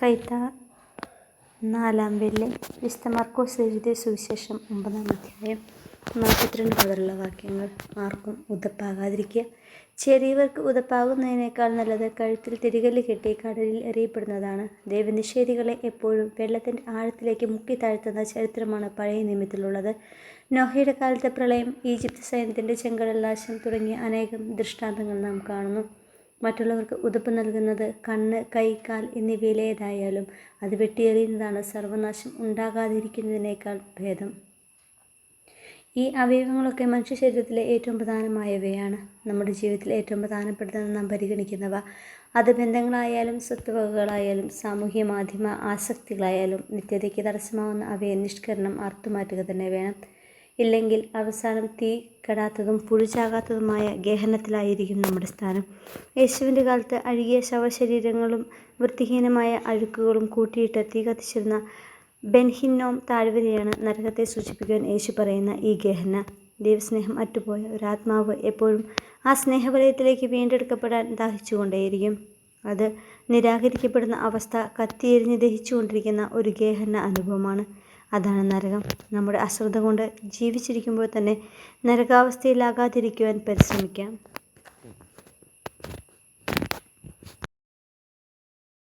കൈത്ത 4 വെള്ളി. വിശുദ്ധ മർക്കോസ് എഴുതിയ സുവിശേഷം 9 അധ്യായം 42 മുതലുള്ള വാക്യങ്ങൾ. ആർക്കും ഉതപ്പാകാതിരിക്കുക. ചെറിയവർക്ക് ഉതപ്പാകുന്നതിനേക്കാൾ നല്ലത് കഴുത്തിൽ തിരികല്ല് കെട്ടി കടലിൽ എറിയപ്പെടുന്നതാണ്. ദൈവനിഷേധികളെ എപ്പോഴും വെള്ളത്തിൻ്റെ ആഴത്തിലേക്ക് മുക്കി താഴ്ത്തുന്ന ചരിത്രമാണ് പഴയ നിയമത്തിലുള്ളത്. നോഹയുടെ കാലത്തെ പ്രളയം, ഈജിപ്ത് സൈന്യത്തിൻ്റെ ചെങ്കടൽ നാശം തുടങ്ങിയ അനേകം ദൃഷ്ടാന്തങ്ങൾ നാം കാണുന്നു. മറ്റുള്ളവർക്ക് ഉതപ്പ് നൽകുന്നത് കണ്ണ്, കൈ, കാൽ എന്നിവയിലേതായാലും അത് വെട്ടിയെറിയുന്നതാണ് സർവനാശം ഉണ്ടാകാതിരിക്കുന്നതിനേക്കാൾ ഭേദം. ഈ അവയവങ്ങളൊക്കെ മനുഷ്യ ശരീരത്തിലെ ഏറ്റവും പ്രധാനമായവയാണ്. നമ്മുടെ ജീവിതത്തിൽ ഏറ്റവും പ്രധാനപ്പെട്ടതെന്ന് നാം പരിഗണിക്കുന്നവ, അത് ബന്ധങ്ങളായാലും സ്വത്തുവകകളായാലും സാമൂഹ്യ മാധ്യമ ആസക്തികളായാലും നിത്യതയ്ക്ക് തടസ്സമാവുന്ന അവയെ നിഷ്കരണം അറുത്തുമാറ്റുക തന്നെ വേണം. ഇല്ലെങ്കിൽ അവസാനം തീ കെടാത്തതും പുഴുചാകാത്തതുമായ ഗഹനത്തിലായിരിക്കും നമ്മുടെ സ്ഥാനം. യേശുവിൻ്റെ കാലത്ത് അഴുകിയ ശവശരീരങ്ങളും വൃത്തിഹീനമായ അഴുക്കുകളും കൂട്ടിയിട്ട് തീ കത്തിച്ചിരുന്ന ബെൻഹിന്നോം താഴ്വരയാണ് നരകത്തെ സൂചിപ്പിക്കുവാൻ യേശു പറയുന്ന ഈ ഗഹന. ദൈവസ്നേഹം അറ്റുപോയ ഒരാത്മാവ് എപ്പോഴും ആ സ്നേഹവലയത്തിലേക്ക് വീണ്ടെടുക്കപ്പെടാൻ ദാഹിച്ചുകൊണ്ടേയിരിക്കും. അത് നിരാകരിക്കപ്പെടുന്ന അവസ്ഥ കത്തിയെരിഞ്ഞ് ദഹിച്ചുകൊണ്ടിരിക്കുന്ന ഒരു ഗഹന അനുഭവമാണ്. അതാണ് നരകം. നമ്മുടെ അശ്രദ്ധ കൊണ്ട് ജീവിച്ചിരിക്കുമ്പോൾ തന്നെ നരകാവസ്ഥയിലാകാതിരിക്കുവാൻ പരിശ്രമിക്കാം.